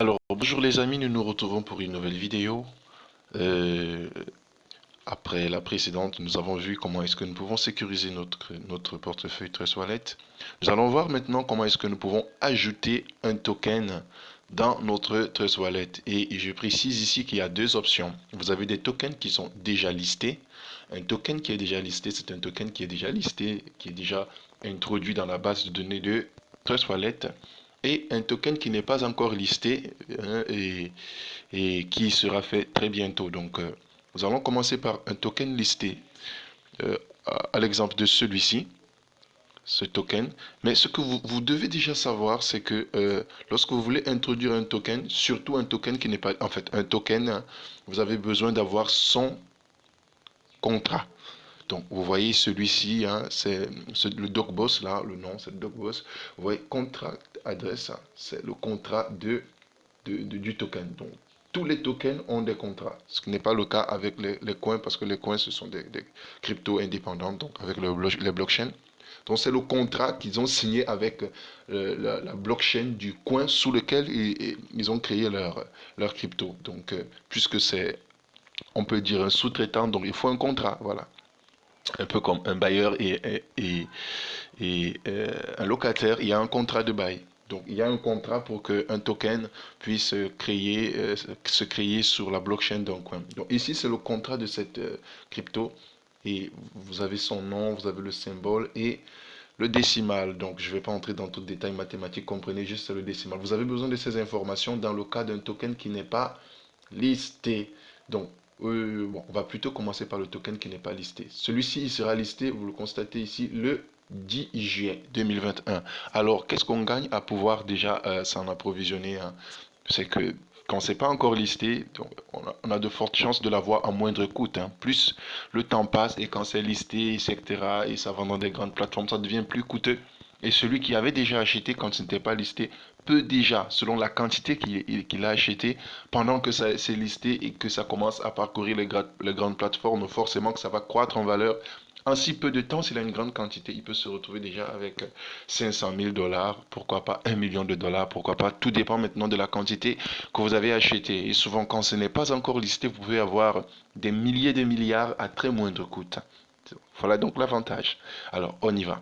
Alors, bonjour les amis, nous nous retrouvons pour une nouvelle vidéo. Euh, Après la précédente, nous avons vu comment est-ce que nous pouvons sécuriser notre portefeuille Trust Wallet. Nous allons voir maintenant comment est-ce que nous pouvons ajouter un token dans notre Trust Wallet. Et je précise ici qu'il y a deux options. Vous avez des tokens qui sont déjà listés. Un token qui est déjà listé, c'est un token qui est déjà listé, qui est déjà introduit dans la base de données de Trust Wallet. Et un token qui n'est pas encore listé et qui sera fait très bientôt. Donc, nous allons commencer par un token listé, euh, à l'exemple de celui-ci, ce token. Mais ce que vous devez déjà savoir, c'est que lorsque vous voulez introduire un token, surtout un token qui n'est pas, en fait, un token, hein, vous avez besoin d'avoir son contrat. Donc, vous voyez celui-ci, hein, c'est le DocBoss, là, le nom, c'est le DocBoss. Vous voyez, contrat adresse, hein, c'est le contrat du token. Donc, tous les tokens ont des contrats, ce qui n'est pas le cas avec les coins, parce que les coins, ce sont des cryptos indépendants, donc avec les blockchains. Donc, c'est le contrat qu'ils ont signé avec la blockchain du coin sous lequel ils ont créé leur crypto. Donc, puisque c'est, on peut dire, un sous-traitant, donc il faut un contrat, voilà. Un peu comme un bailleur et un locataire, il y a un contrat de bail. Donc, il y a un contrat pour qu'un token puisse se créer sur la blockchain d'un coin. Donc, ici, c'est le contrat de cette crypto. Et vous avez son nom, vous avez le symbole et le décimal. Donc, je ne vais pas entrer dans tout le détail mathématique, comprenez juste le décimal. Vous avez besoin de ces informations dans le cas d'un token qui n'est pas listé. Donc, bon, on va plutôt commencer par le token qui n'est pas listé. Celui-ci, il sera listé, vous le constatez ici, le 10 juillet 2021. Alors, qu'est-ce qu'on gagne à pouvoir déjà s'en approvisionner, hein? C'est que quand c'est pas encore listé, donc on a de fortes chances de l'avoir à moindre coût, hein. Plus le temps passe et quand c'est listé, etc., et ça vend dans des grandes plateformes, ça devient plus coûteux. Et celui qui avait déjà acheté quand ce n'était pas listé peut déjà, selon la quantité qu'il a acheté, pendant que ça c'est listé et que ça commence à parcourir les grandes plateformes, forcément que ça va croître en valeur. En si peu de temps, s'il a une grande quantité, il peut se retrouver déjà avec 500 000 dollars, pourquoi pas 1 million de dollars, pourquoi pas. Tout dépend maintenant de la quantité que vous avez acheté. Et souvent, quand ce n'est pas encore listé, vous pouvez avoir des milliers de milliards à très moindre coût. Voilà donc l'avantage. Alors, on y va.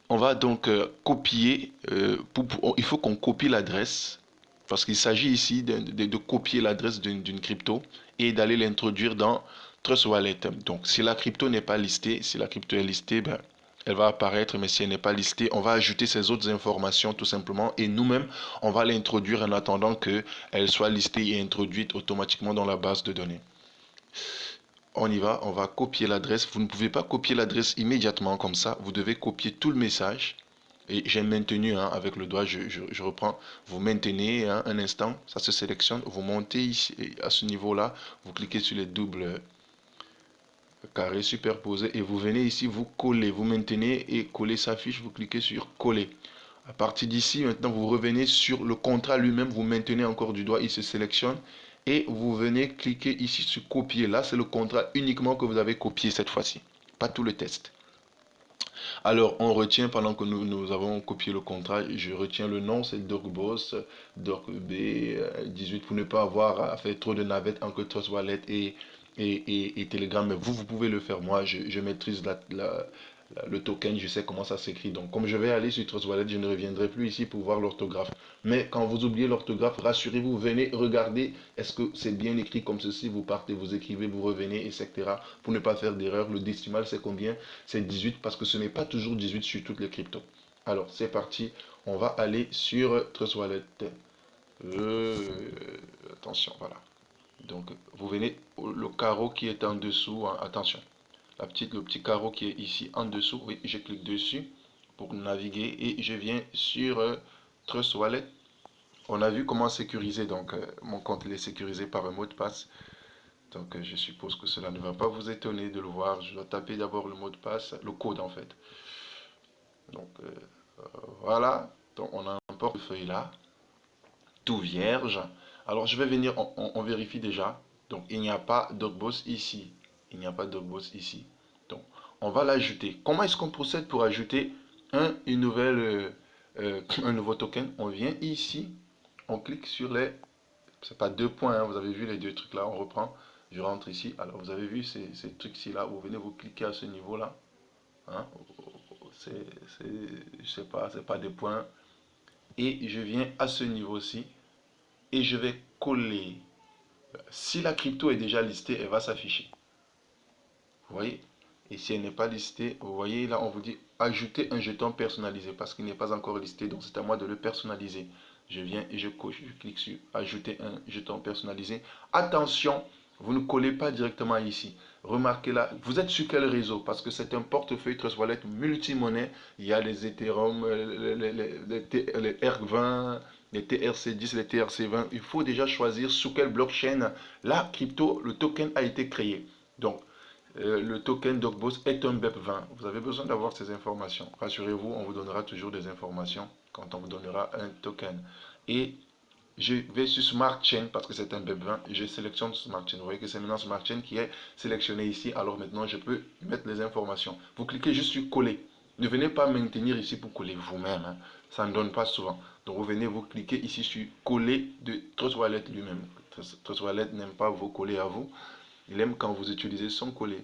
On va donc copier, il faut qu'on copie l'adresse, parce qu'il s'agit ici de copier l'adresse d'une crypto et d'aller l'introduire dans Trust Wallet. Donc si la crypto n'est pas listée, si la crypto est listée, ben, elle va apparaître, mais si elle n'est pas listée, on va ajouter ces autres informations tout simplement et nous-mêmes, on va l'introduire en attendant qu'elle soit listée et introduite automatiquement dans la base de données. On y va, on va copier l'adresse. Vous ne pouvez pas copier l'adresse immédiatement comme ça. Vous devez copier tout le message. Et j'ai maintenu, hein, avec le doigt, je reprends. Vous maintenez, hein, un instant, ça se sélectionne. Vous montez ici, à ce niveau-là. Vous cliquez sur les doubles carrés superposés et vous venez ici, vous collez. Vous maintenez et coller s'affiche. Vous cliquez sur coller. À partir d'ici, maintenant, vous revenez sur le contrat lui-même, vous maintenez encore du doigt, il se sélectionne et vous venez cliquer ici sur copier. Là, c'est le contrat uniquement que vous avez copié cette fois-ci, pas tout le test. Alors, on retient pendant que nous avons copié le contrat, je retiens le nom, c'est DocBoss, DocB18 pour ne pas avoir à faire trop de navettes entre Trust Wallet et Telegram. Mais vous pouvez le faire. Moi, je maîtrise le token, je sais comment ça s'écrit. Donc, comme je vais aller sur Trust Wallet, je ne reviendrai plus ici pour voir l'orthographe. Mais quand vous oubliez l'orthographe, rassurez-vous, venez regarder, est-ce que c'est bien écrit comme ceci, vous partez, vous écrivez, vous revenez, etc. Pour ne pas faire d'erreur. Le décimal, c'est combien? C'est 18 parce que ce n'est pas toujours 18 sur toutes les cryptos. Alors, c'est parti, on va aller sur Trust Wallet. Euh, Attention, voilà. Donc, vous venez, le carreau qui est en dessous, hein, attention, le petit carreau qui est ici en dessous, oui, je clique dessus pour naviguer et je viens sur Trust Wallet. On a vu comment sécuriser, donc mon compte il est sécurisé par un mot de passe. Donc je suppose que cela ne va pas vous étonner de le voir. Je dois taper d'abord le mot de passe, le code en fait. Donc voilà, donc on a un portefeuille là, tout vierge. Alors je vais venir, on vérifie déjà. Donc il n'y a pas DocBoss ici. Il n'y a pas DocBoss ici. Donc on va l'ajouter. Comment est-ce qu'on procède pour ajouter un nouveau token? On vient ici, on clique sur les, c'est pas deux points, hein, vous avez vu les deux trucs là, on reprend, je rentre ici, alors vous avez vu ces trucs-ci là, vous venez vous cliquer à ce niveau-là, hein, je sais pas, c'est pas des points, et je viens à ce niveau-ci, et je vais coller. Si la crypto est déjà listée, elle va s'afficher. Vous voyez? Et si elle n'est pas listée, vous voyez là, on vous dit ajouter un jeton personnalisé parce qu'il n'est pas encore listé, donc c'est à moi de le personnaliser. Je viens et je coche, je clique sur ajouter un jeton personnalisé. Attention, vous ne collez pas directement ici. Remarquez là, vous êtes sur quel réseau? Parce que c'est un portefeuille Trust Wallet multimonnaie. Il y a les Ethereum, les R20, les TRC10, les TRC20. Il faut déjà choisir sous quelle blockchain la crypto, le token a été créé. Donc, le token DocBoss est un BEP20. Vous avez besoin d'avoir ces informations. Rassurez-vous, on vous donnera toujours des informations quand on vous donnera un token. Et je vais sur Smart Chain parce que c'est un BEP20. Je sélectionne Smart Chain. Vous voyez que c'est maintenant Smart Chain qui est sélectionné ici. Alors maintenant, je peux mettre les informations. Vous cliquez juste sur coller. Ne venez pas maintenir ici pour coller vous-même, hein. Ça ne donne pas souvent. Donc vous venez, vous cliquez ici sur coller de Trust Wallet lui-même. Trust Wallet n'aime pas vous coller à vous. Il aime quand vous utilisez son coller.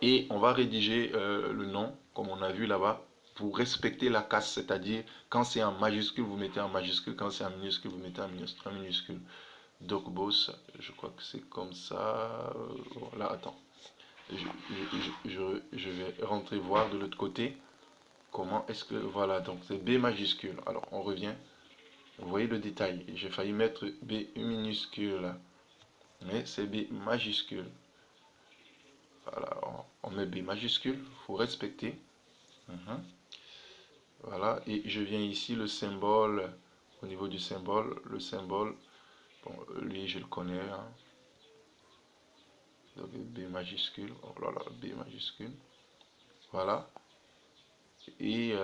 Et on va rédiger le nom, comme on a vu là-bas, pour respecter la casse, c'est-à-dire quand c'est en majuscule, vous mettez en majuscule, quand c'est en minuscule, vous mettez en minuscule. DocBoss, je crois que c'est comme ça. Voilà, attends. Je vais rentrer voir de l'autre côté. Comment est-ce que... Voilà, donc c'est B majuscule. Alors, on revient. Vous voyez le détail. J'ai failli mettre B minuscule, mais c'est B majuscule. Voilà, on met B majuscule, il faut respecter. Voilà, et je viens ici, le symbole, au niveau du symbole, le symbole, bon, lui je le connais, hein. Donc B majuscule, oh là là, B majuscule, voilà. Et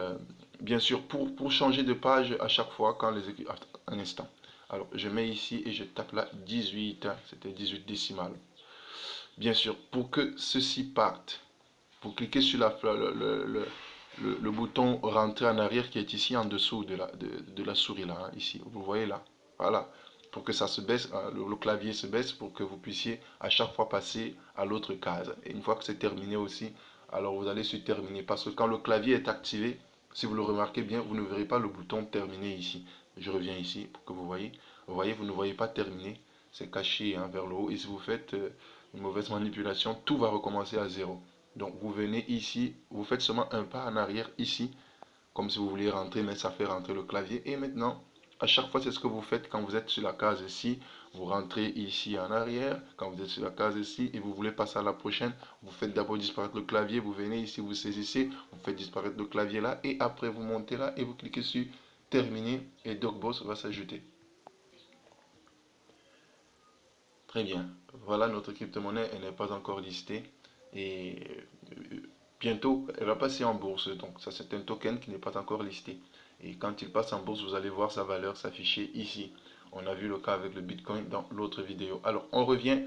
bien sûr, pour changer de page à chaque fois, quand les écrits, un instant. Alors, je mets ici et je tape là 18, hein, c'était 18 décimales. Bien sûr, pour que ceci parte, vous cliquez sur le bouton rentrer en arrière qui est ici en dessous de la souris là, hein, ici, vous voyez là, voilà, pour que ça se baisse, le clavier se baisse pour que vous puissiez à chaque fois passer à l'autre case. Et une fois que c'est terminé aussi, alors vous allez sur terminer parce que quand le clavier est activé, si vous le remarquez bien, vous ne verrez pas le bouton terminer ici. Je reviens ici pour que vous voyez, vous ne voyez pas terminer, c'est caché, hein, vers le haut et si vous faites une mauvaise manipulation, tout va recommencer à zéro. Donc vous venez ici, vous faites seulement un pas en arrière ici, comme si vous vouliez rentrer, mais ça fait rentrer le clavier. Et maintenant, à chaque fois, c'est ce que vous faites quand vous êtes sur la case ici. Vous rentrez ici en arrière, quand vous êtes sur la case ici, et vous voulez passer à la prochaine, vous faites d'abord disparaître le clavier, vous venez ici, vous saisissez, vous faites disparaître le clavier là, et après vous montez là, et vous cliquez sur terminer, et DocBoss va s'ajouter. Très bien. Voilà notre crypto-monnaie, elle n'est pas encore listée. Et bientôt, elle va passer en bourse. Donc ça, c'est un token qui n'est pas encore listé. Et quand il passe en bourse, vous allez voir sa valeur s'afficher ici. On a vu le cas avec le Bitcoin dans l'autre vidéo. Alors, on revient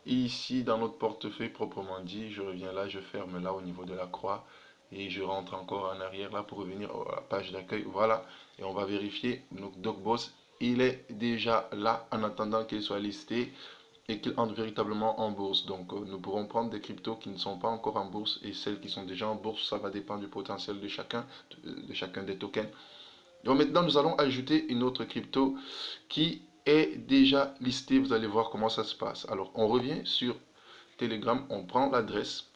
ici dans notre portefeuille proprement dit. Je reviens là, je ferme là au niveau de la croix. Et je rentre encore en arrière là pour revenir à la page d'accueil. Voilà. Et on va vérifier. Donc, DocBoss, il est déjà là en attendant qu'il soit listé et qu'ils entrent véritablement en bourse. Donc nous pourrons prendre des cryptos qui ne sont pas encore en bourse et celles qui sont déjà en bourse, ça va dépendre du potentiel de chacun des tokens. Donc maintenant nous allons ajouter une autre crypto qui est déjà listée. Vous allez voir comment ça se passe. Alors on revient sur Telegram, on prend l'adresse.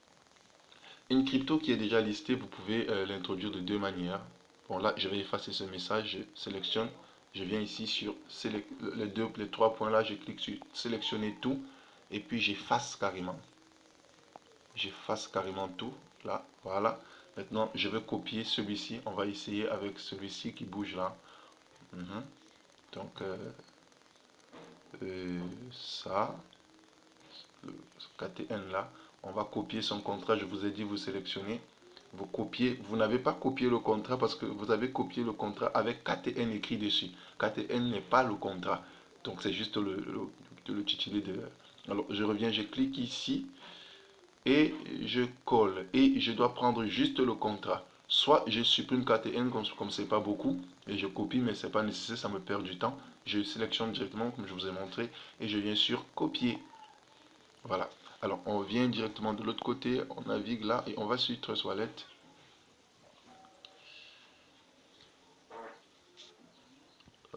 Une crypto qui est déjà listée, vous pouvez l'introduire de deux manières. Bon là je vais effacer ce message, je sélectionne. Je viens ici sur les trois points là, je clique sur sélectionner tout et puis j'efface carrément. J'efface carrément tout là, voilà. Maintenant, je vais copier celui-ci. On va essayer avec celui-ci qui bouge là. Donc, ça, le KTN là, on va copier son contrat. Je vous ai dit, vous sélectionnez. Vous copiez, vous n'avez pas copié le contrat parce que vous avez copié le contrat avec KTN écrit dessus. KTN n'est pas le contrat. Donc c'est juste le titulé de... Alors je reviens, je clique ici et je colle. Et je dois prendre juste le contrat. soit je supprime KTN comme c'est pas beaucoup, et je copie, mais c'est pas nécessaire, ça me perd du temps. Je sélectionne directement, comme je vous ai montré, et je viens sur copier. Voilà. Alors, on vient directement de l'autre côté, on navigue là, et on va sur Trust Wallet.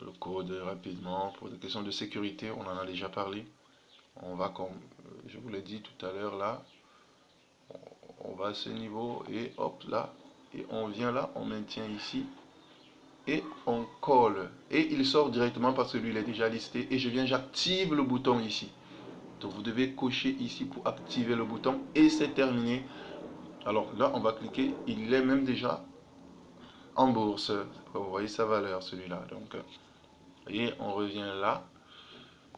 Le code rapidement, pour des questions de sécurité, on en a déjà parlé. On va, comme je vous l'ai dit tout à l'heure, là, on va à ce niveau, et hop, là, et on vient là, on maintient ici, et on colle. Et il sort directement parce que lui, il est déjà listé, et je viens, j'active le bouton ici. Donc vous devez cocher ici pour activer le bouton, et c'est terminé. Alors là, on va cliquer, il est même déjà en bourse. Vous voyez sa valeur, celui-là. Donc, et on revient là.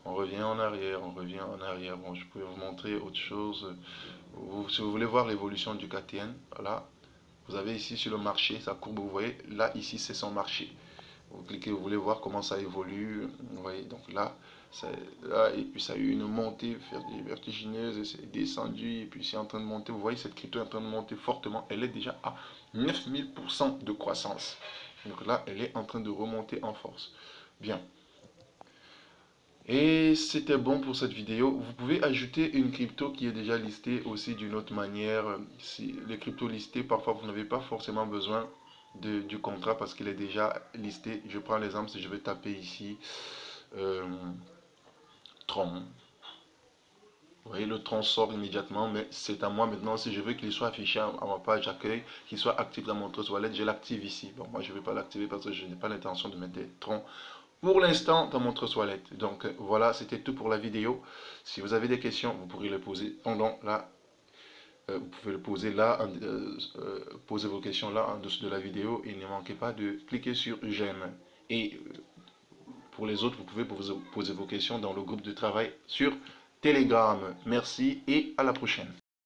On revient en arrière, on revient en arrière. Bon, je peux vous montrer autre chose. Si vous voulez voir l'évolution du KTN, là, vous avez ici sur le marché, sa courbe, vous voyez, là, ici, c'est son marché. Vous cliquez, vous voulez voir comment ça évolue. Vous voyez, donc là, là, et puis ça a eu une montée vertigineuse, c'est descendu, et puis c'est en train de monter. Vous voyez, cette crypto est en train de monter fortement. Elle est déjà à 9000% de croissance. Donc là, elle est en train de remonter en force. Bien. Et c'était bon pour cette vidéo. Vous pouvez ajouter une crypto qui est déjà listée aussi d'une autre manière. Si les cryptos listés, parfois vous n'avez pas forcément besoin du contrat parce qu'il est déjà listé. Je prends l'exemple si je vais taper ici euh, Tron. Vous voyez, le tronc sort immédiatement, mais c'est à moi maintenant. Si je veux qu'il soit affiché à ma page d'accueil, qu'il soit actif dans mon Trust Wallet, je l'active ici. Bon, moi, je ne vais pas l'activer parce que je n'ai pas l'intention de mettre des troncs pour l'instant dans mon Trust Wallet. Donc, voilà, c'était tout pour la vidéo. Si vous avez des questions, vous pourrez les poser pendant la... vous pouvez le poser là, poser vos questions là en dessous de la vidéo et ne manquez pas de cliquer sur j'aime. Et pour les autres, vous pouvez poser vos questions dans le groupe de travail sur Telegram. Merci et à la prochaine.